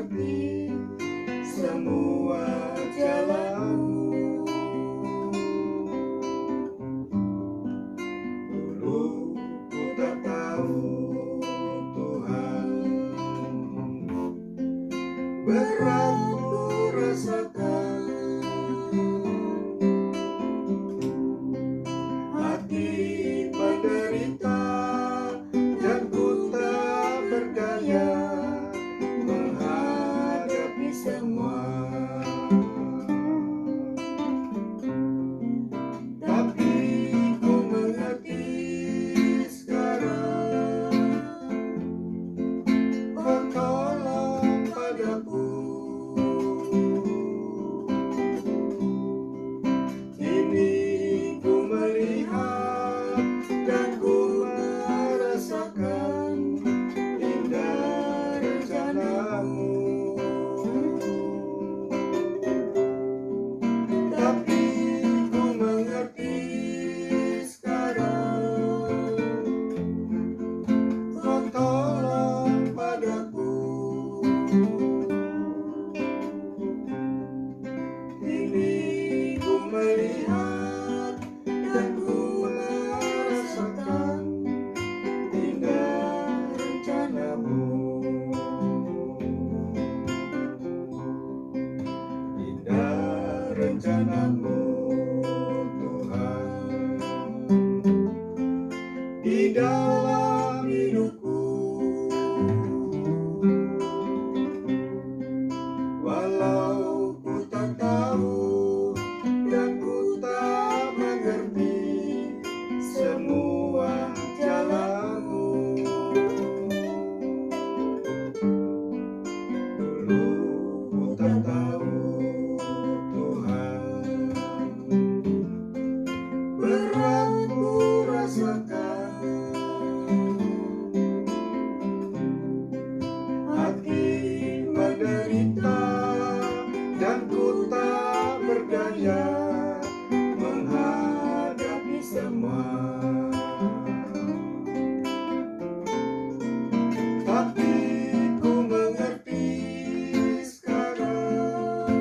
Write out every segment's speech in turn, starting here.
mengerti semua jalanmu. Dulu ku tak tahu Tuhan, berat ku rasakan, hati menderita dan ku tak berdaya menghadapi semua. Tapi ku mengerti sekarang, Kau tolong padaku. Kini ku melihat dan ku merasakan indah rencanamu. Tapi ku mengerti sekarang, Kau tolong padaku. Kini ku melihat dan ku merasakan indah rencanamu. Indah rencanamu Tuhan di dalam hidupku. Walau ku tak tahu dan ku tak mengerti semua jalanmu. Dulu ku tak tahu Tuhan, berat ku rasakan, hati menderita dan ku tak berdaya menghadapi semua. Tapi ku mengerti sekarang,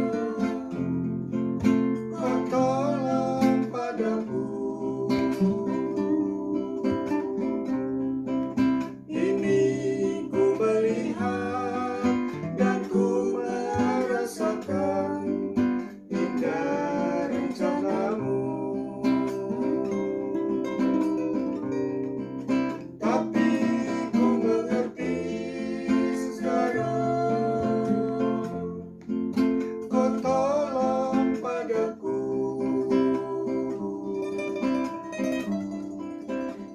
Kau tolong padaku. Ini ku melihat dan ku merasakan indah rencanamu. Tapi ku mengerti sekarang, Kau tolong padaku.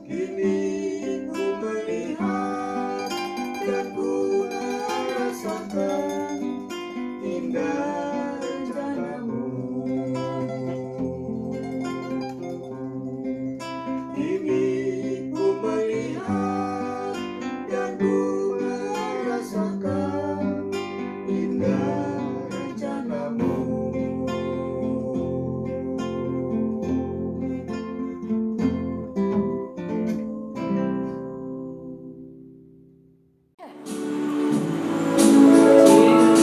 Kini ku melihat dan ku merasakan indah rencanamu. Kini ku melihat dan ku merasakan indah rencanamu.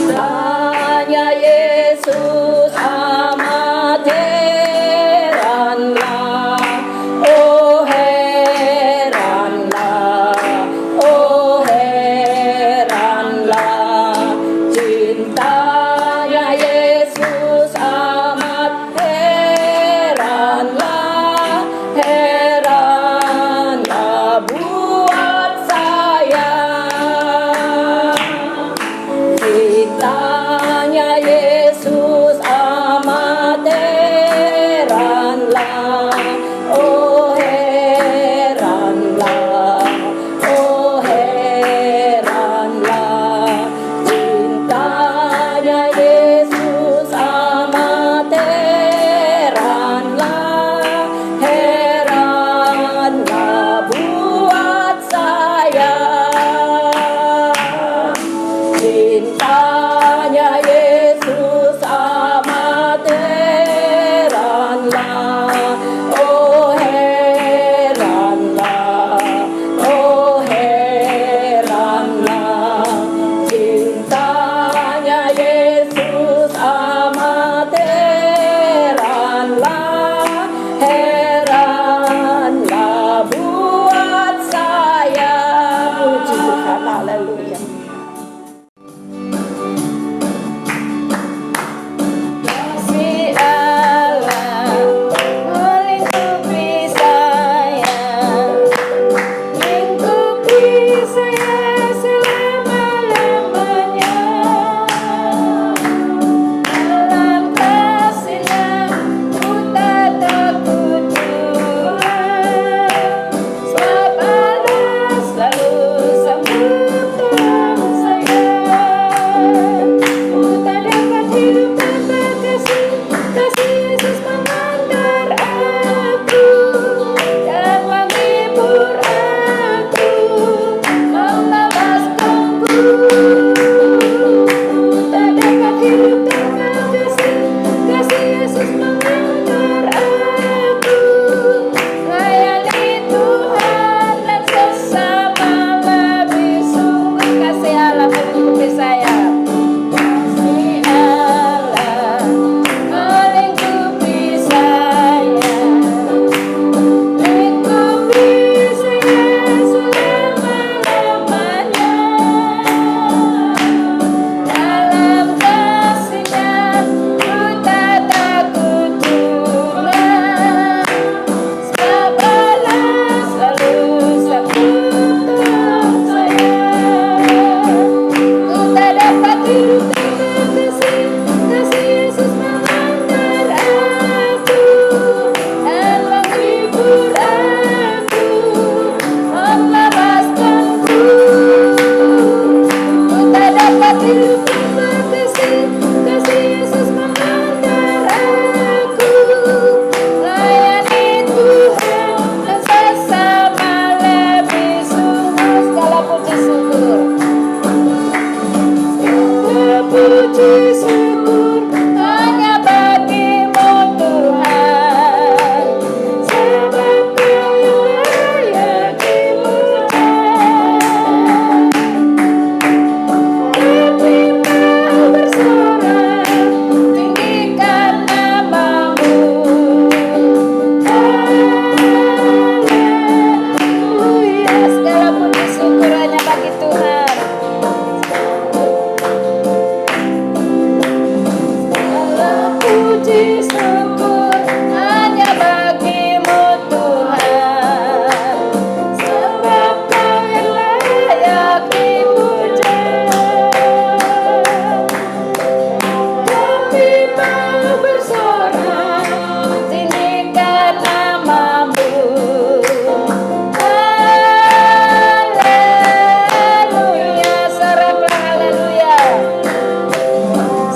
Cintanya Yesus amat heranlah, oh heranlah, oh heranlah. Haleluya. Kasih Allah melingkupi saya, lingkupi saya selama-lamanya. Dalam kasih-Nya ku tak takut Tuhan, sebab Allah selalu sambut tolong saya. Ku tak dapat hidup tanpa kasih Yesus mengantar aku dan menghibur aku, melepaskanku. Ku tak dapat hidup tanpa kasih Yesus mengantar aku, layani Tuhan dan sesama lebih sungguh. Kasih Allah melingkupi saya. Kasih Allah melingkupi saya, lingkupi saya selama-lamanya. Dalam kasih-Nya ku tak takut Tuhan, sebab Allah selalu sambut tolong saya. Ku tak dapat hidup tanpa kasih Yesus mengantar aku dan menghibur aku, melepaskanku. Ku tak dapat hidup tanpa kasih Yesus mengantar aku, layani Tuhan dan sesama lebih sungguh. Segala puji syukur, segala puji syukur hanya bagi-Mu Tuhan, sebab Kau yang layak dipuja. Tapi Kau bersorak, tinggikan nama-Mu. Haleluya, segala puji syukur hanya bagi Tuhan. Segala puji syukur hanya bagi-Mu Tuhan, sebab Kau yang layak dipuja. Tapi Kau bersorak, tinggikan nama-Mu. Haleluya, soraklah haleluya.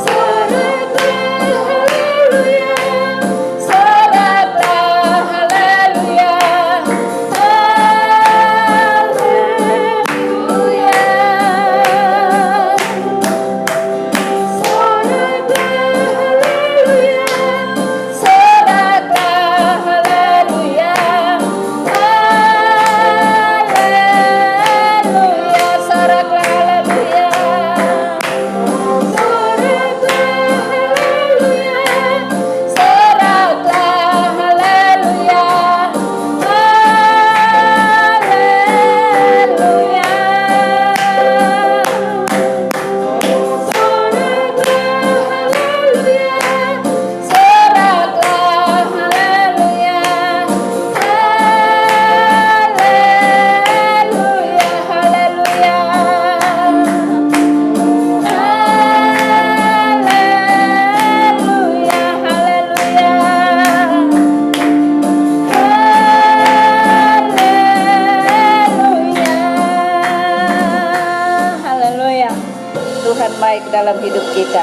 Soraklah haleluya, haleluya, soraklah haleluya, haleluya, soraklah haleluya. Soraklah haleluya, haleluya. Soraklah haleluya, haleluya, haleluya, haleluya, haleluya, haleluya. Tuhan baik dalam hidup kita.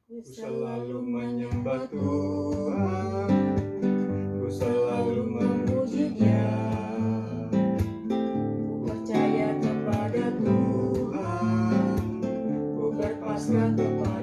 Ku selalu menyembah Tuhan, ku selalu memuji-Nya. Ku percaya kepada Tuhan, ku berpasrah kepada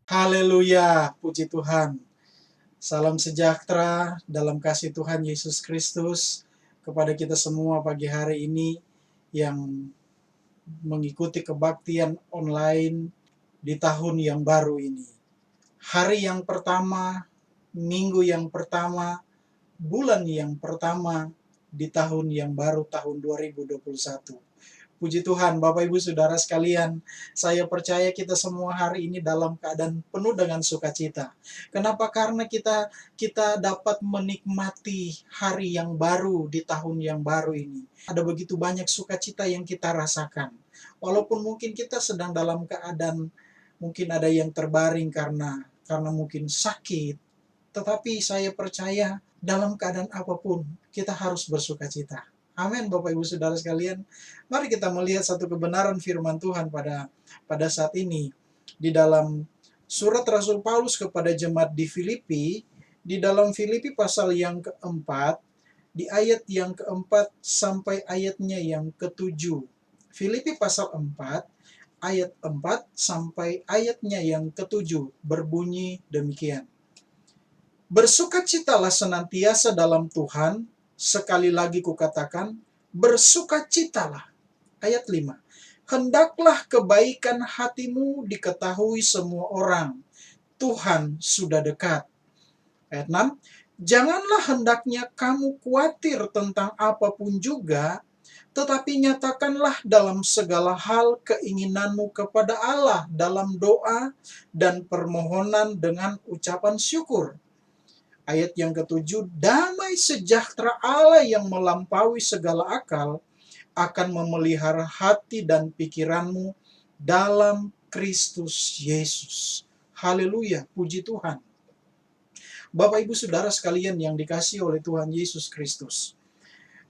Haleluya, puji Tuhan. Salam sejahtera dalam kasih Tuhan Yesus Kristus kepada kita semua pagi hari ini yang mengikuti kebaktian online di tahun yang baru ini. Hari yang pertama, minggu yang pertama, bulan yang pertama di tahun yang baru tahun 2021. Puji Tuhan, Bapak Ibu Saudara sekalian, saya percaya kita semua hari ini dalam keadaan penuh dengan sukacita. Kenapa? Karena kita dapat menikmati hari yang baru di tahun yang baru ini. Ada begitu banyak sukacita yang kita rasakan. Walaupun mungkin kita sedang dalam keadaan, mungkin ada yang terbaring karena mungkin sakit, tetapi saya percaya dalam keadaan apapun kita harus bersukacita. Amin, Bapak Ibu Saudara sekalian. Mari kita melihat satu kebenaran firman Tuhan pada saat ini di dalam surat Rasul Paulus kepada jemaat di Filipi, di dalam Filipi pasal yang keempat, di ayat yang keempat sampai ayatnya yang ketujuh. Filipi pasal 4, ayat 4 sampai ayatnya yang ketujuh berbunyi demikian. Bersukacitalah senantiasa dalam Tuhan. Sekali lagi kukatakan, bersukacitalah. Ayat 5. Hendaklah kebaikan hatimu diketahui semua orang. Tuhan sudah dekat. Ayat 6. Janganlah hendaknya kamu khawatir tentang apapun juga, tetapi nyatakanlah dalam segala hal keinginanmu kepada Allah dalam doa dan permohonan dengan ucapan syukur. Ayat yang ketujuh, damai sejahtera Allah yang melampaui segala akal akan memelihara hati dan pikiranmu dalam Kristus Yesus. Haleluya, puji Tuhan. Bapak Ibu Saudara sekalian yang dikasihi oleh Tuhan Yesus Kristus.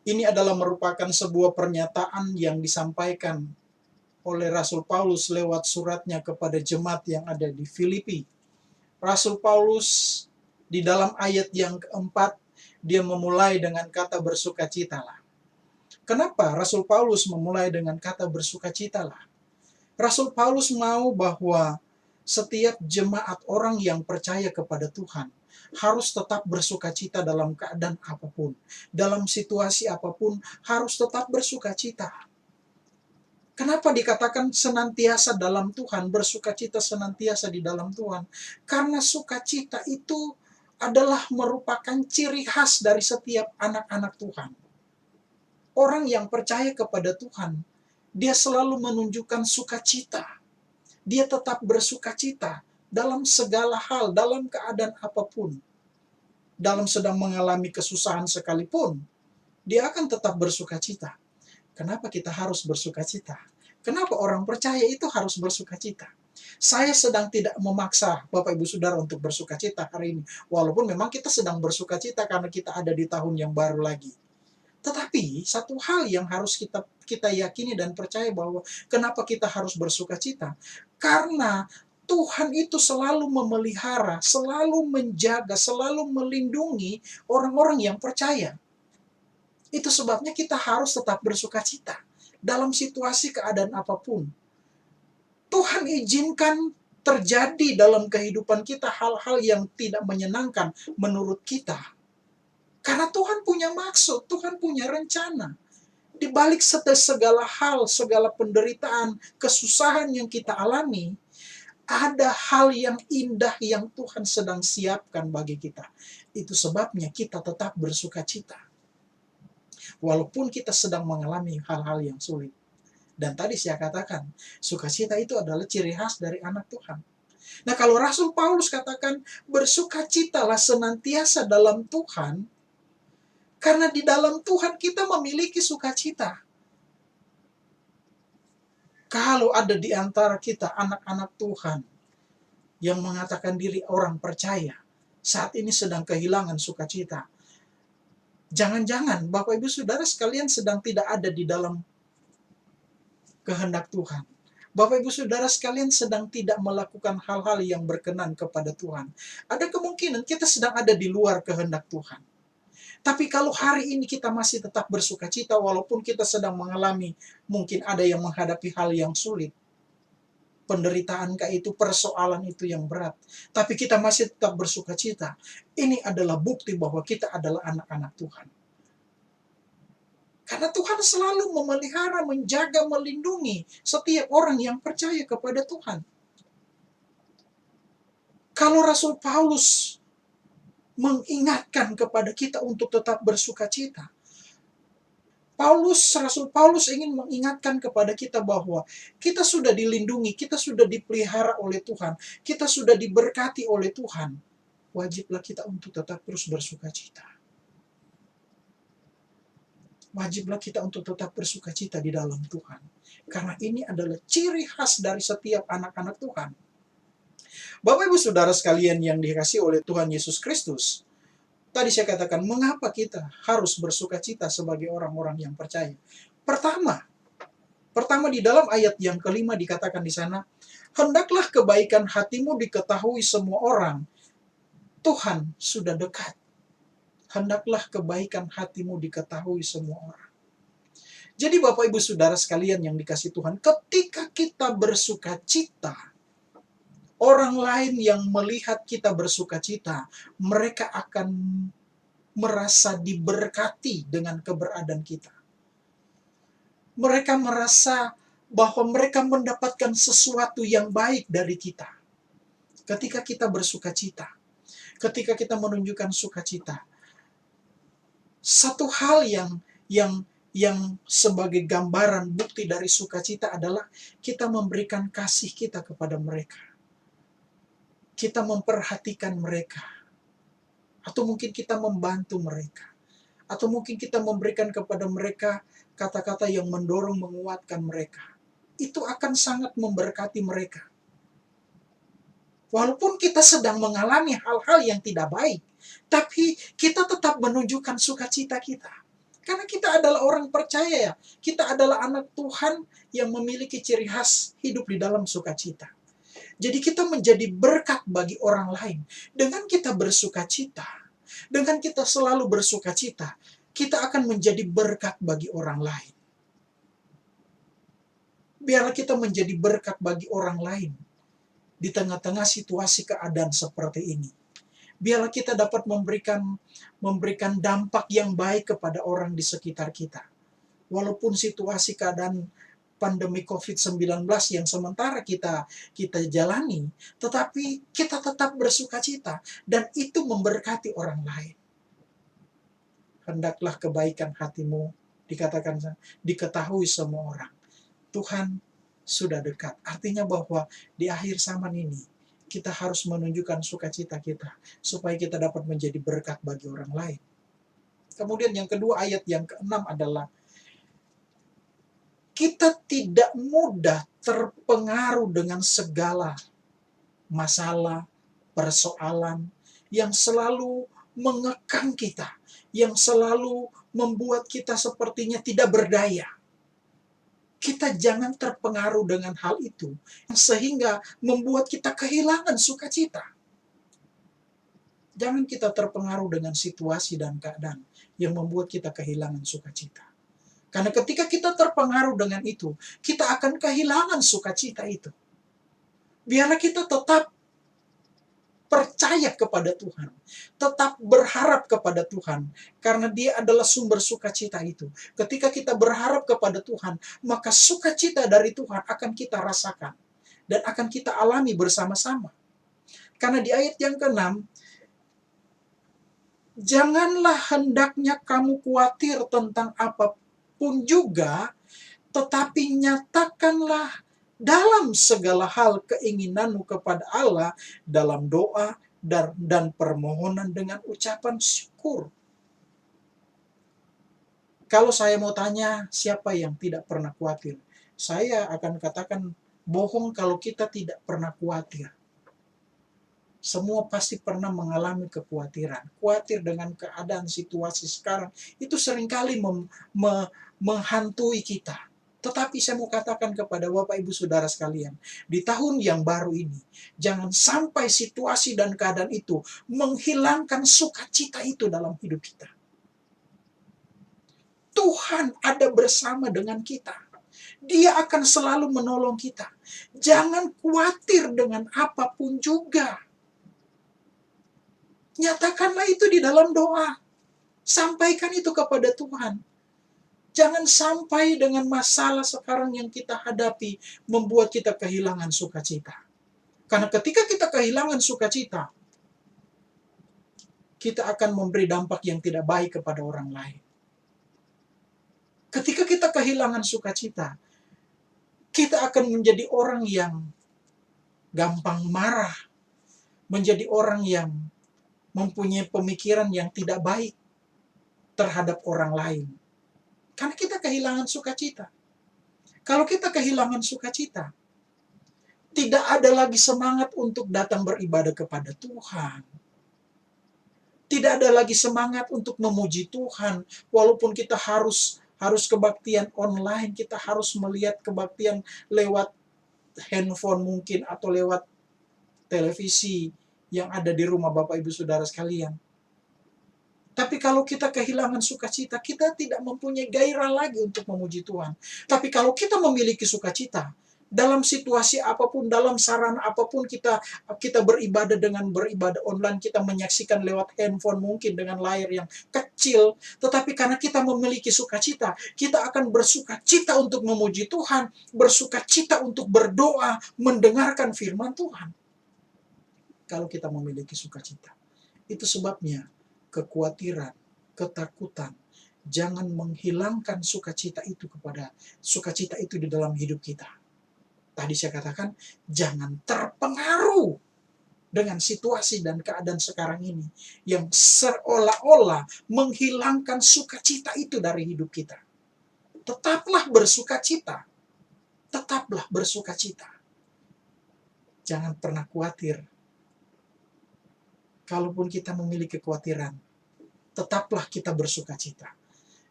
Ini adalah merupakan sebuah pernyataan yang disampaikan oleh Rasul Paulus lewat suratnya kepada jemaat yang ada di Filipi. Rasul Paulus di dalam ayat yang keempat, dia memulai dengan kata bersukacitalah. Kenapa Rasul Paulus memulai dengan kata bersukacitalah? Rasul Paulus mau bahwa setiap jemaat orang yang percaya kepada Tuhan harus tetap bersukacita dalam keadaan apapun. Dalam situasi apapun harus tetap bersukacita. Kenapa dikatakan senantiasa dalam Tuhan, bersukacita senantiasa di dalam Tuhan? Karena sukacita itu adalah merupakan ciri khas dari setiap anak-anak Tuhan. Orang yang percaya kepada Tuhan, dia selalu menunjukkan sukacita. Dia tetap bersukacita dalam segala hal, dalam keadaan apapun. Dalam sedang mengalami kesusahan sekalipun, dia akan tetap bersukacita. Kenapa kita harus bersukacita? Kenapa orang percaya itu harus bersukacita? Saya sedang tidak memaksa Bapak Ibu Saudara untuk bersukacita hari ini. Walaupun memang kita sedang bersukacita karena kita ada di tahun yang baru lagi. Tetapi satu hal yang harus kita yakini dan percaya bahwa kenapa kita harus bersukacita? Karena Tuhan itu selalu memelihara, selalu menjaga, selalu melindungi orang-orang yang percaya. Itu sebabnya kita harus tetap bersukacita dalam situasi keadaan apapun. Tuhan izinkan terjadi dalam kehidupan kita hal-hal yang tidak menyenangkan menurut kita. Karena Tuhan punya maksud, Tuhan punya rencana. Di balik segala hal, segala penderitaan, kesusahan yang kita alami, ada hal yang indah yang Tuhan sedang siapkan bagi kita. Itu sebabnya kita tetap bersukacita. Walaupun kita sedang mengalami hal-hal yang sulit. Dan tadi saya katakan, sukacita itu adalah ciri khas dari anak Tuhan. Nah, kalau Rasul Paulus katakan, bersukacitalah senantiasa dalam Tuhan, karena di dalam Tuhan kita memiliki sukacita. Kalau ada di antara kita anak-anak Tuhan yang mengatakan diri orang percaya, saat ini sedang kehilangan sukacita. Jangan-jangan Bapak Ibu Saudara sekalian sedang tidak ada di dalam kehendak Tuhan. Bapak Ibu Saudara sekalian sedang tidak melakukan hal-hal yang berkenan kepada Tuhan. Ada kemungkinan kita sedang ada di luar kehendak Tuhan. Tapi kalau hari ini kita masih tetap bersukacita walaupun kita sedang mengalami, mungkin ada yang menghadapi hal yang sulit. penderitaanKah itu, persoalan itu yang berat, tapi kita masih tetap bersuka cita. Ini adalah bukti bahwa kita adalah anak-anak Tuhan. Karena Tuhan selalu memelihara, menjaga, melindungi setiap orang yang percaya kepada Tuhan. Kalau Rasul Paulus mengingatkan kepada kita untuk tetap bersuka cita, Rasul Paulus ingin mengingatkan kepada kita bahwa kita sudah dilindungi, kita sudah dipelihara oleh Tuhan, kita sudah diberkati oleh Tuhan. Wajiblah kita untuk tetap terus bersuka cita. Wajiblah kita untuk tetap bersuka cita di dalam Tuhan. Karena ini adalah ciri khas dari setiap anak-anak Tuhan. Bapak Ibu Saudara sekalian yang dikasihi oleh Tuhan Yesus Kristus, tadi saya katakan, mengapa kita harus bersuka cita sebagai orang-orang yang percaya? Pertama di dalam ayat yang kelima dikatakan di sana, hendaklah kebaikan hatimu diketahui semua orang, Tuhan sudah dekat. Hendaklah kebaikan hatimu diketahui semua orang. Jadi Bapak Ibu Saudara sekalian yang dikasihi Tuhan, ketika kita bersuka cita, orang lain yang melihat kita bersuka cita, mereka akan merasa diberkati dengan keberadaan kita. Mereka merasa bahwa mereka mendapatkan sesuatu yang baik dari kita. Ketika kita bersuka cita, ketika kita menunjukkan sukacita, satu hal yang sebagai gambaran bukti dari sukacita adalah kita memberikan kasih kita kepada mereka. Kita memperhatikan mereka, atau mungkin kita membantu mereka, atau mungkin kita memberikan kepada mereka kata-kata yang mendorong, menguatkan mereka. Itu akan sangat memberkati mereka. Walaupun kita sedang mengalami hal-hal yang tidak baik, tapi kita tetap menunjukkan sukacita kita. Karena kita adalah orang percaya, kita adalah anak Tuhan yang memiliki ciri khas hidup di dalam sukacita. Jadi kita menjadi berkat bagi orang lain. Dengan kita bersukacita, dengan kita selalu bersukacita, kita akan menjadi berkat bagi orang lain. Biarlah kita menjadi berkat bagi orang lain di tengah-tengah situasi keadaan seperti ini. Biarlah kita dapat memberikan dampak yang baik kepada orang di sekitar kita. Walaupun situasi keadaan pandemi COVID-19 yang sementara kita jalani, tetapi kita tetap bersukacita dan itu memberkati orang lain. Hendaklah kebaikan hatimu diketahui semua orang. Tuhan sudah dekat. Artinya bahwa di akhir zaman ini kita harus menunjukkan sukacita kita supaya kita dapat menjadi berkat bagi orang lain. Kemudian yang kedua, ayat yang ke-6 adalah kita tidak mudah terpengaruh dengan segala masalah, persoalan yang selalu mengekang kita, yang selalu membuat kita sepertinya tidak berdaya. Kita jangan terpengaruh dengan hal itu, sehingga membuat kita kehilangan sukacita. Jangan kita terpengaruh dengan situasi dan keadaan yang membuat kita kehilangan sukacita. Karena ketika kita terpengaruh dengan itu, kita akan kehilangan sukacita itu. Biarlah kita tetap percaya kepada Tuhan, tetap berharap kepada Tuhan, karena Dia adalah sumber sukacita itu. Ketika kita berharap kepada Tuhan, maka sukacita dari Tuhan akan kita rasakan dan akan kita alami bersama-sama. Karena di ayat yang ke-6, janganlah hendaknya kamu khawatir tentang apapun juga, tetapi nyatakanlah dalam segala hal keinginanmu kepada Allah dalam doa dan permohonan dengan ucapan syukur. Kalau saya mau tanya siapa yang tidak pernah khawatir, saya akan katakan bohong kalau kita tidak pernah khawatir. Semua pasti pernah mengalami kekhawatiran. Khawatir dengan keadaan situasi sekarang itu seringkali menghantui kita. Tetapi saya mau katakan kepada Bapak Ibu Saudara sekalian, di tahun yang baru ini, jangan sampai situasi dan keadaan itu menghilangkan sukacita itu dalam hidup kita. Tuhan ada bersama dengan kita. Dia akan selalu menolong kita. Jangan khawatir dengan apapun juga. Nyatakanlah itu di dalam doa. Sampaikan itu kepada Tuhan. Jangan sampai dengan masalah sekarang yang kita hadapi membuat kita kehilangan sukacita. Karena ketika kita kehilangan sukacita, kita akan memberi dampak yang tidak baik kepada orang lain. Ketika kita kehilangan sukacita, kita akan menjadi orang yang gampang marah, menjadi orang yang mempunyai pemikiran yang tidak baik terhadap orang lain. Karena kita kehilangan sukacita. Kalau kita kehilangan sukacita, tidak ada lagi semangat untuk datang beribadah kepada Tuhan. Tidak ada lagi semangat untuk memuji Tuhan. Walaupun kita harus kebaktian online, kita harus melihat kebaktian lewat handphone mungkin, atau lewat televisi yang ada di rumah Bapak Ibu Saudara sekalian. Tapi kalau kita kehilangan sukacita, kita tidak mempunyai gairah lagi untuk memuji Tuhan. Tapi kalau kita memiliki sukacita, dalam situasi apapun, dalam sarana apapun kita beribadah dengan beribadah online, kita menyaksikan lewat handphone mungkin dengan layar yang kecil, tetapi karena kita memiliki sukacita, kita akan bersukacita untuk memuji Tuhan, bersukacita untuk berdoa, mendengarkan firman Tuhan. Kalau kita memiliki sukacita. Itu sebabnya kekhawatiran, ketakutan, jangan menghilangkan sukacita itu di dalam hidup kita. Tadi saya katakan, jangan terpengaruh dengan situasi dan keadaan sekarang ini yang seolah-olah menghilangkan sukacita itu dari hidup kita. Tetaplah bersukacita. Tetaplah bersukacita. Jangan pernah khawatir. Kalaupun kita memiliki kekhawatiran, tetaplah kita bersukacita.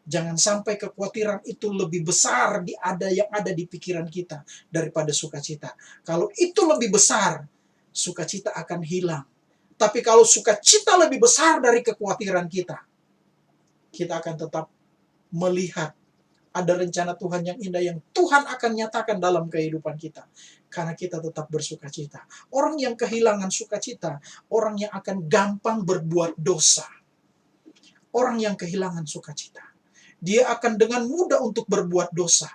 Jangan sampai kekhawatiran itu lebih besar yang ada di pikiran kita daripada sukacita. Kalau itu lebih besar, sukacita akan hilang. Tapi kalau sukacita lebih besar dari kekhawatiran kita akan tetap melihat ada rencana Tuhan yang indah yang Tuhan akan nyatakan dalam kehidupan kita. Karena kita tetap bersukacita. Orang yang kehilangan sukacita, orang yang akan gampang berbuat dosa. Orang yang kehilangan sukacita, dia akan dengan mudah untuk berbuat dosa.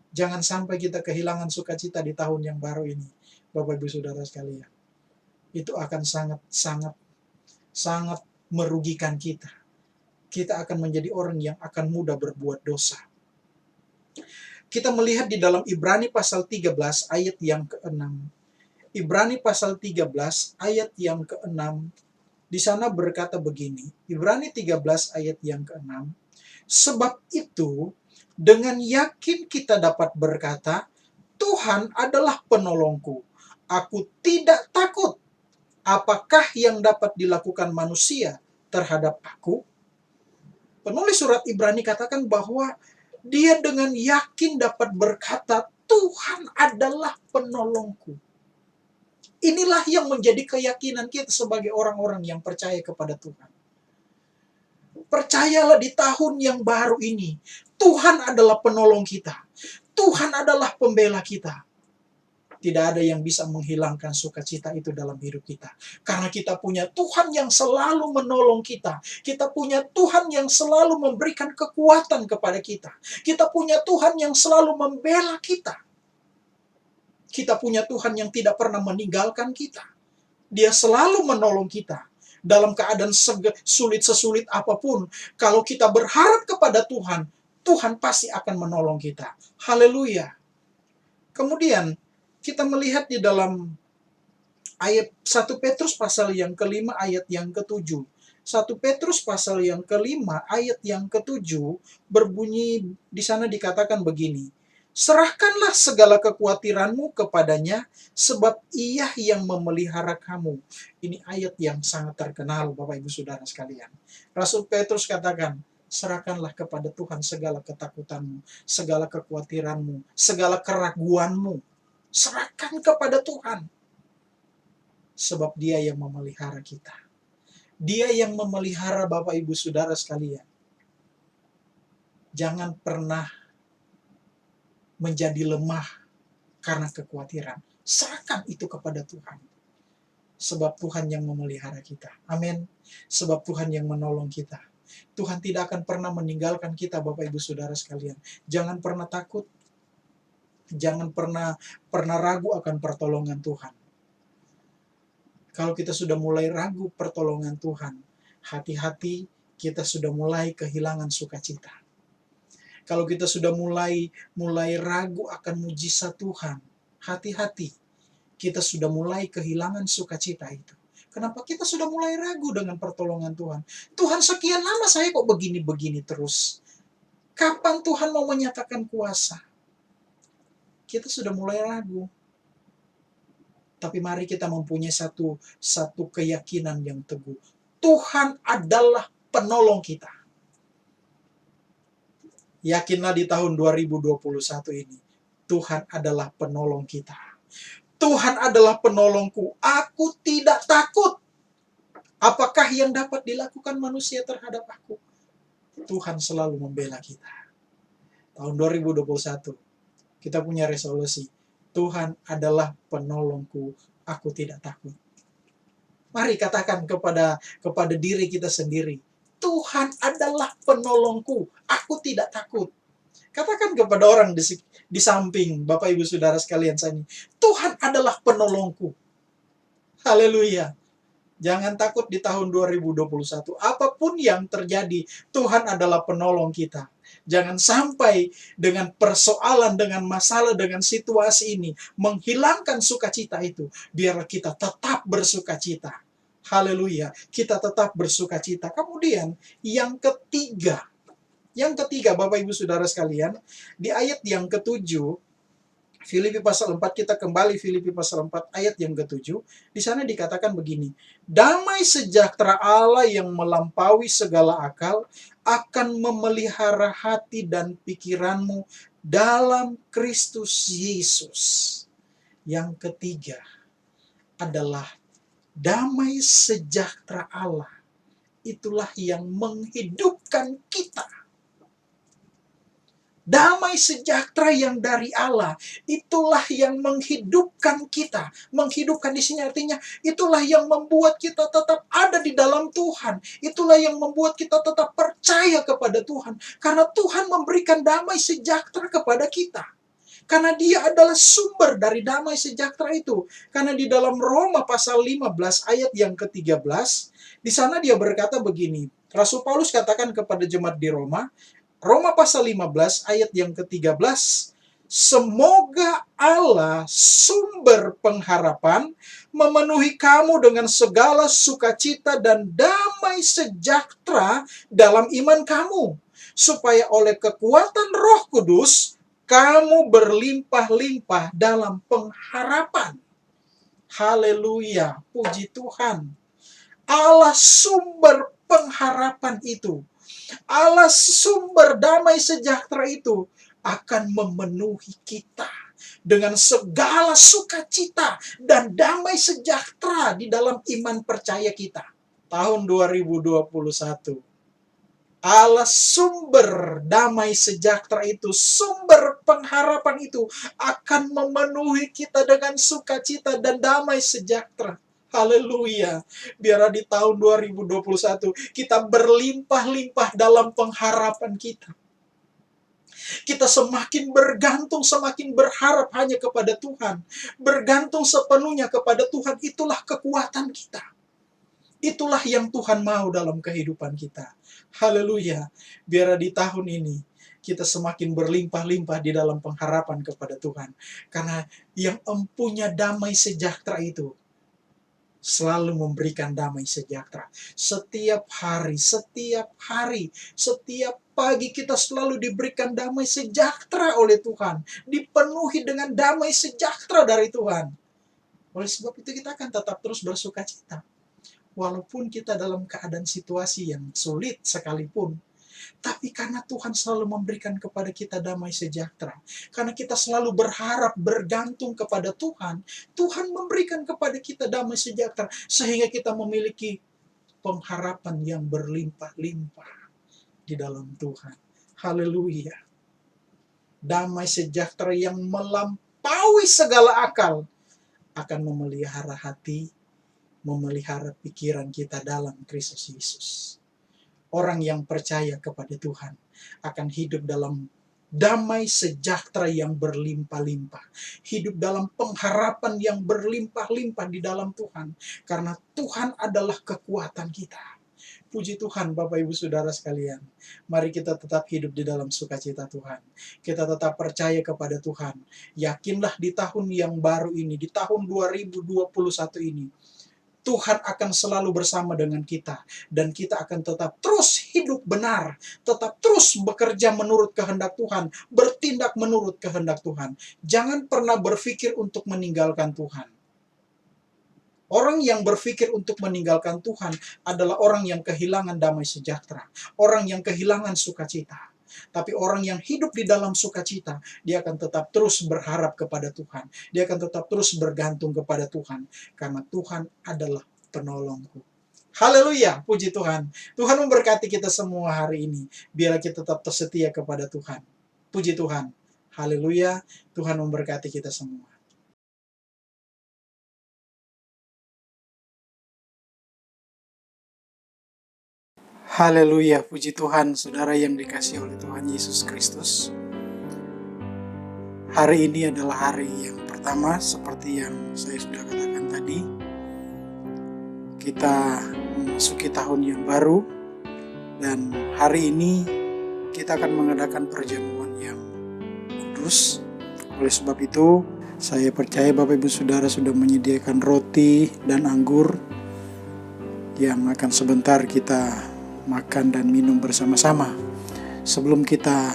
Jangan sampai kita kehilangan sukacita di tahun yang baru ini, Bapak Ibu Saudara sekalian. Itu akan sangat merugikan kita. Kita akan menjadi orang yang akan mudah berbuat dosa. Kita melihat di dalam Ibrani pasal 13 ayat yang ke-6. Ibrani pasal 13 ayat yang ke-6. Di sana berkata begini. Ibrani 13 ayat yang ke-6. Sebab itu, dengan yakin kita dapat berkata, Tuhan adalah penolongku. Aku tidak takut. Apakah yang dapat dilakukan manusia terhadap aku? Penulis surat Ibrani katakan bahwa dia dengan yakin dapat berkata, Tuhan adalah penolongku. Inilah yang menjadi keyakinan kita sebagai orang-orang yang percaya kepada Tuhan. Percayalah di tahun yang baru ini, Tuhan adalah penolong kita. Tuhan adalah pembela kita. Tidak ada yang bisa menghilangkan sukacita itu dalam hidup kita. Karena kita punya Tuhan yang selalu menolong kita. Kita punya Tuhan yang selalu memberikan kekuatan kepada kita. Kita punya Tuhan yang selalu membela kita. Kita punya Tuhan yang tidak pernah meninggalkan kita. Dia selalu menolong kita. Dalam keadaan sulit sesulit apapun, kalau kita berharap kepada Tuhan, Tuhan pasti akan menolong kita. Haleluya. Kemudian, kita melihat di dalam ayat 1 Petrus pasal yang ke-5 ayat yang ke-7. 1 Petrus pasal yang ke-5 ayat yang ke-7 berbunyi, di sana dikatakan begini. Serahkanlah segala kekhawatiranmu kepadanya, sebab ia yang memelihara kamu. Ini ayat yang sangat terkenal, Bapak Ibu Saudara sekalian. Rasul Petrus katakan, serahkanlah kepada Tuhan segala ketakutanmu, segala kekhawatiranmu, segala keraguanmu. Serahkan kepada Tuhan. Sebab dia yang memelihara kita. Dia yang memelihara Bapak Ibu Saudara sekalian. Jangan pernah menjadi lemah karena kekhawatiran. Serahkan itu kepada Tuhan. Sebab Tuhan yang memelihara kita. Amin. Sebab Tuhan yang menolong kita. Tuhan tidak akan pernah meninggalkan kita, Bapak Ibu Saudara sekalian. Jangan pernah takut. Jangan pernah ragu akan pertolongan Tuhan. Kalau kita sudah mulai ragu pertolongan Tuhan, hati-hati, kita sudah mulai kehilangan sukacita. Kalau kita sudah mulai ragu akan mujizat Tuhan, hati-hati, kita sudah mulai kehilangan sukacita itu. Kenapa? Kita sudah mulai ragu dengan pertolongan Tuhan. Tuhan, sekian lama saya kok begini-begini terus. Kapan Tuhan mau menyatakan kuasa? Kita sudah mulai ragu. Tapi mari kita mempunyai satu keyakinan yang teguh. Tuhan adalah penolong kita. Yakinlah di tahun 2021 ini, Tuhan adalah penolong kita. Tuhan adalah penolongku. Aku tidak takut. Apakah yang dapat dilakukan manusia terhadap aku? Tuhan selalu membela kita. Tahun 2021, kita punya resolusi. Tuhan adalah penolongku. Aku tidak takut. Mari katakan kepada diri kita sendiri. Tuhan adalah penolongku. Aku tidak takut. Katakan kepada orang di samping Bapak Ibu Saudara sekalian saya ini. Tuhan adalah penolongku. Haleluya. Jangan takut di tahun 2021. Apapun yang terjadi, Tuhan adalah penolong kita. Jangan sampai dengan persoalan, dengan masalah, dengan situasi ini menghilangkan sukacita itu. Biar kita tetap bersukacita. Haleluya. Kita tetap bersukacita. Kemudian yang ketiga, Bapak Ibu Saudara sekalian, di ayat yang ketujuh, Filipi pasal 4, kita kembali Filipi pasal 4 ayat yang ketujuh. Di sana dikatakan begini, damai sejahtera Allah yang melampaui segala akal akan memelihara hati dan pikiranmu dalam Kristus Yesus. Yang ketiga adalah damai sejahtera Allah. Itulah yang menghidupkan kita. Damai sejahtera yang dari Allah, itulah yang menghidupkan kita. Menghidupkan di sini artinya, itulah yang membuat kita tetap ada di dalam Tuhan. Itulah yang membuat kita tetap percaya kepada Tuhan. Karena Tuhan memberikan damai sejahtera kepada kita. Karena Dia adalah sumber dari damai sejahtera itu. Karena di dalam Roma pasal 15 ayat yang ke-13, di sana dia berkata begini. Rasul Paulus katakan kepada jemaat di Roma pasal 15 ayat yang ke-13, semoga Allah sumber pengharapan memenuhi kamu dengan segala sukacita dan damai sejahtera dalam iman kamu, supaya oleh kekuatan Roh Kudus kamu berlimpah-limpah dalam pengharapan. Haleluya, puji Tuhan. Allah sumber pengharapan itu, Allah sumber damai sejahtera itu akan memenuhi kita dengan segala sukacita dan damai sejahtera di dalam iman percaya kita. Tahun 2021, Allah sumber damai sejahtera itu, sumber pengharapan itu akan memenuhi kita dengan sukacita dan damai sejahtera. Haleluya. Biar di tahun 2021 kita berlimpah-limpah dalam pengharapan kita. Kita semakin bergantung, semakin berharap hanya kepada Tuhan. Bergantung sepenuhnya kepada Tuhan, itulah kekuatan kita. Itulah yang Tuhan mau dalam kehidupan kita. Haleluya. Biar di tahun ini kita semakin berlimpah-limpah di dalam pengharapan kepada Tuhan. Karena yang empunya damai sejahtera itu selalu memberikan damai sejahtera. Setiap hari, setiap pagi kita selalu diberikan damai sejahtera oleh Tuhan. Dipenuhi dengan damai sejahtera dari Tuhan. Oleh sebab itu kita akan tetap terus bersuka cita. Walaupun kita dalam keadaan situasi yang sulit sekalipun. Tapi karena Tuhan selalu memberikan kepada kita damai sejahtera. Karena kita selalu berharap, bergantung kepada Tuhan. Tuhan memberikan kepada kita damai sejahtera. Sehingga kita memiliki pengharapan yang berlimpah-limpah di dalam Tuhan. Haleluya. damai sejahtera yang melampaui segala akal akan memelihara hati, memelihara pikiran kita dalam Kristus Yesus. Orang yang percaya kepada Tuhan akan hidup dalam damai sejahtera yang berlimpah-limpah. Hidup dalam pengharapan yang berlimpah-limpah di dalam Tuhan. Karena Tuhan adalah kekuatan kita. Puji Tuhan Bapak Ibu Saudara sekalian. Mari kita tetap hidup di dalam sukacita Tuhan. Kita tetap percaya kepada Tuhan. Yakinlah di tahun yang baru ini, di tahun 2021 ini, Tuhan akan selalu bersama dengan kita. Dan kita akan tetap terus hidup benar. Tetap terus bekerja menurut kehendak Tuhan. Bertindak menurut kehendak Tuhan. Jangan pernah berpikir untuk meninggalkan Tuhan. Orang yang berpikir untuk meninggalkan Tuhan adalah orang yang kehilangan damai sejahtera. Orang yang kehilangan sukacita. Tapi orang yang hidup di dalam sukacita, dia akan tetap terus berharap kepada Tuhan. Dia akan tetap terus bergantung kepada Tuhan. Karena Tuhan adalah penolongku. Haleluya, puji Tuhan. Tuhan memberkati kita semua hari ini. Biarlah kita tetap setia kepada Tuhan. Puji Tuhan. Haleluya, Tuhan memberkati kita semua. Haleluya, puji Tuhan, saudara yang dikasihi oleh Tuhan Yesus Kristus. Hari ini adalah hari yang pertama, seperti yang saya sudah katakan tadi. Kita memasuki tahun yang baru, dan hari ini kita akan mengadakan perjamuan yang kudus. Oleh sebab itu, saya percaya Bapak Ibu Saudara sudah menyediakan roti dan anggur yang akan sebentar kita makan dan minum bersama-sama. Sebelum kita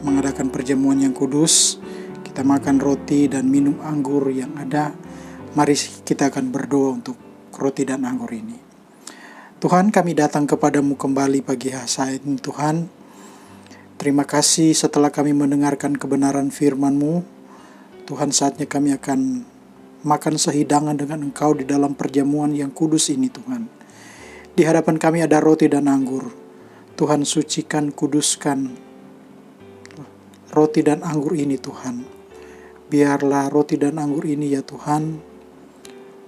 mengadakan perjamuan yang kudus, kita makan roti dan minum anggur yang ada. Mari kita akan berdoa untuk roti dan anggur ini. Tuhan, kami datang kepadamu kembali pagi saat ini Tuhan. Terima kasih setelah kami mendengarkan kebenaran firman-Mu. Tuhan, saatnya kami akan makan sehidangan dengan Engkau di dalam perjamuan yang kudus ini Tuhan. Di hadapan kami ada roti dan anggur. Tuhan, sucikan, kuduskan roti dan anggur ini Tuhan. Biarlah roti dan anggur ini ya Tuhan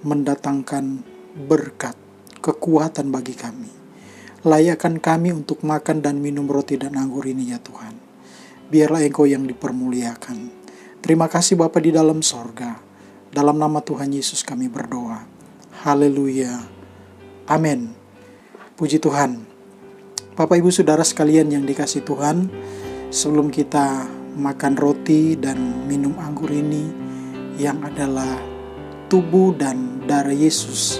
mendatangkan berkat, kekuatan bagi kami. Layakkan kami untuk makan dan minum roti dan anggur ini ya Tuhan. Biarlah Engkau yang dipermuliakan. Terima kasih Bapa di dalam sorga. Dalam nama Tuhan Yesus kami berdoa. Haleluya. Amin. Puji Tuhan. Bapak Ibu Saudara sekalian yang dikasihi Tuhan, sebelum kita makan roti dan minum anggur ini yang adalah tubuh dan darah Yesus,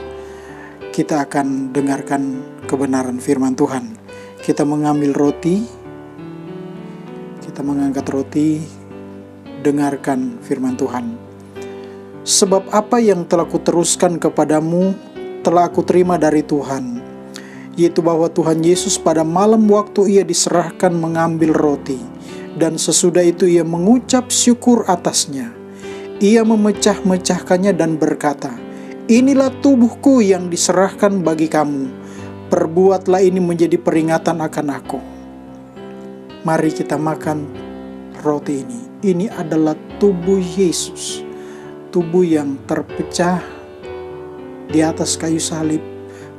kita akan dengarkan kebenaran firman Tuhan. Kita mengambil roti, kita mengangkat roti, dengarkan firman Tuhan. Sebab apa yang telah kuteruskan kepadamu telah aku terima dari Tuhan, yaitu bahwa Tuhan Yesus pada malam waktu ia diserahkan mengambil roti, dan sesudah itu ia mengucap syukur atasnya. Ia memecah-mecahkannya dan berkata, "Inilah tubuhku yang diserahkan bagi kamu. Perbuatlah ini menjadi peringatan akan aku." Mari kita makan roti ini. Ini adalah tubuh Yesus, tubuh yang terpecah di atas kayu salib,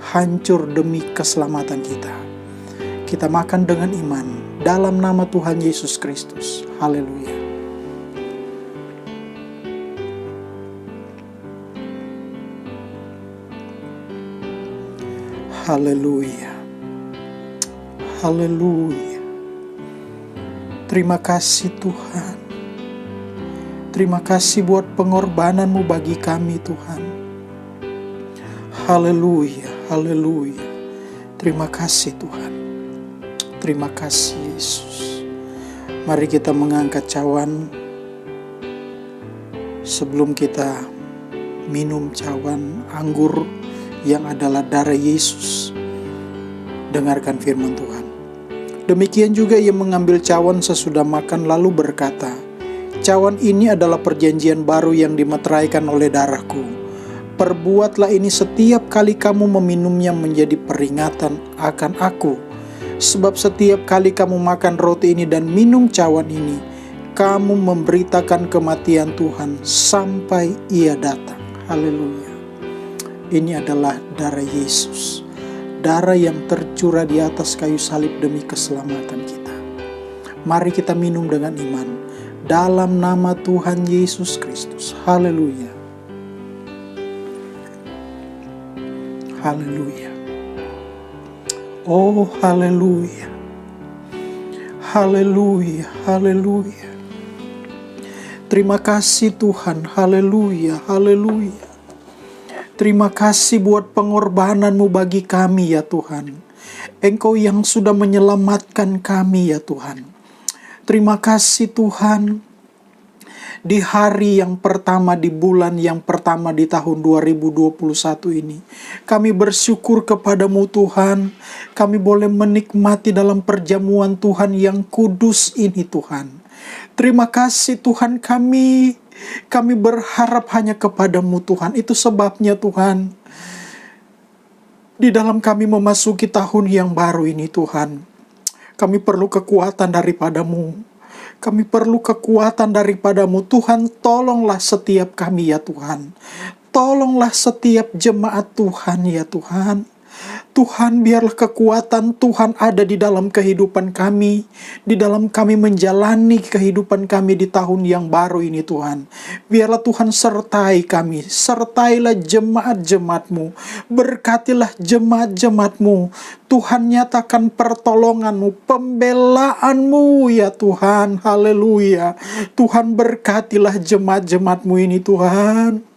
hancur demi keselamatan kita. Kita makan dengan iman dalam nama Tuhan Yesus Kristus. Haleluya. Haleluya. Haleluya. Terima kasih Tuhan. Terima kasih buat pengorbanan-Mu bagi kami Tuhan. Haleluya. Haleluya. Terima kasih Tuhan. Terima kasih Yesus. Mari kita mengangkat cawan. Sebelum kita minum cawan anggur yang adalah darah Yesus, dengarkan firman Tuhan. Demikian juga ia mengambil cawan sesudah makan lalu berkata, "Cawan ini adalah perjanjian baru yang dimeteraikan oleh darahku. Perbuatlah ini setiap kali kamu meminumnya menjadi peringatan akan aku. Sebab setiap kali kamu makan roti ini dan minum cawan ini, kamu memberitakan kematian Tuhan sampai Ia datang. Haleluya. Ini adalah darah Yesus, darah yang tercurah di atas kayu salib demi keselamatan kita. Mari kita minum dengan iman dalam nama Tuhan Yesus Kristus. Haleluya. Haleluya. Oh, haleluya. Haleluya, haleluya. Terima kasih Tuhan, haleluya, haleluya. Terima kasih buat pengorbananmu bagi kami ya Tuhan. Engkau yang sudah menyelamatkan kami ya Tuhan. Terima kasih Tuhan. Di hari yang pertama, di bulan yang pertama di tahun 2021 ini, kami bersyukur kepadamu Tuhan. Kami boleh menikmati dalam perjamuan Tuhan yang kudus ini Tuhan. Terima kasih Tuhan, kami berharap hanya kepadamu Tuhan. Itu sebabnya Tuhan, di dalam kami memasuki tahun yang baru ini Tuhan, kami perlu kekuatan daripadamu. Kami perlu kekuatan daripadamu Tuhan. Tolonglah setiap kami ya Tuhan. Tolonglah setiap jemaat Tuhan ya Tuhan. Tuhan, biarlah kekuatan Tuhan ada di dalam kehidupan kami, di dalam kami menjalani kehidupan kami di tahun yang baru ini Tuhan. Biarlah Tuhan sertai kami, sertailah jemaat-jemaat-Mu, berkatilah jemaat-jemaat-Mu. Tuhan, nyatakan pertolongan-Mu, pembelaan-Mu ya Tuhan, haleluya. Tuhan, berkatilah jemaat-jemaat-Mu ini Tuhan.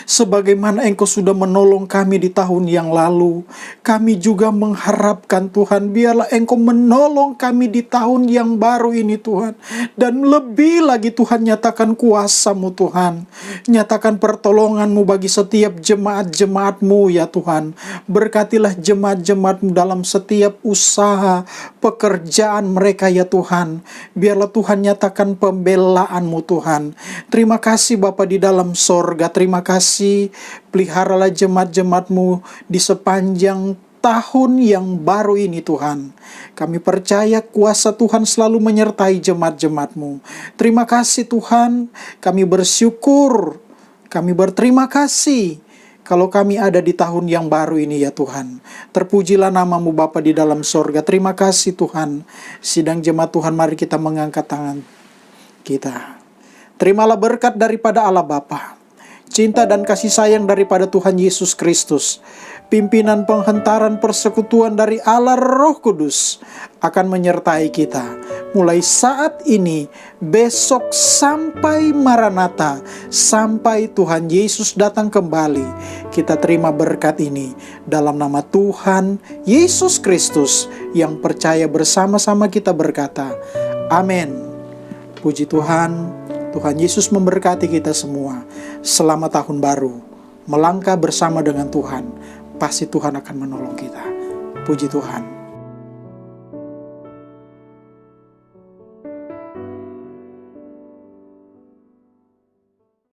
Sebagaimana Engkau sudah menolong kami di tahun yang lalu, kami juga mengharapkan Tuhan, biarlah Engkau menolong kami di tahun yang baru ini Tuhan. Dan lebih lagi Tuhan, nyatakan kuasa-Mu Tuhan. Nyatakan pertolongan-Mu bagi setiap jemaat-jemaat-Mu ya Tuhan. Berkatilah jemaat-jemaat-Mu dalam setiap usaha, pekerjaan mereka ya Tuhan. Biarlah Tuhan nyatakan pembelaan-Mu Tuhan. Terima kasih Bapa di dalam sorga. Terima kasih, peliharalah jemaat-jemaat-Mu di sepanjang tahun yang baru ini Tuhan. Kami percaya kuasa Tuhan selalu menyertai jemaat-jemaat-Mu. Terima kasih Tuhan, kami bersyukur, kami berterima kasih kalau kami ada di tahun yang baru ini ya Tuhan. Terpujilah nama-Mu Bapa di dalam sorga. Terima kasih Tuhan. Sidang jemaat Tuhan, mari kita mengangkat tangan kita. Terimalah berkat daripada Allah Bapa, cinta dan kasih sayang daripada Tuhan Yesus Kristus, pimpinan penghentaran persekutuan dari Allah Roh Kudus akan menyertai kita mulai saat ini, besok sampai Maranatha, sampai Tuhan Yesus datang kembali. Kita terima berkat ini dalam nama Tuhan Yesus Kristus yang percaya bersama-sama kita berkata, amin. Puji Tuhan, Tuhan Yesus memberkati kita semua. Selamat tahun baru, melangkah bersama dengan Tuhan. Pasti Tuhan akan menolong kita. Puji Tuhan.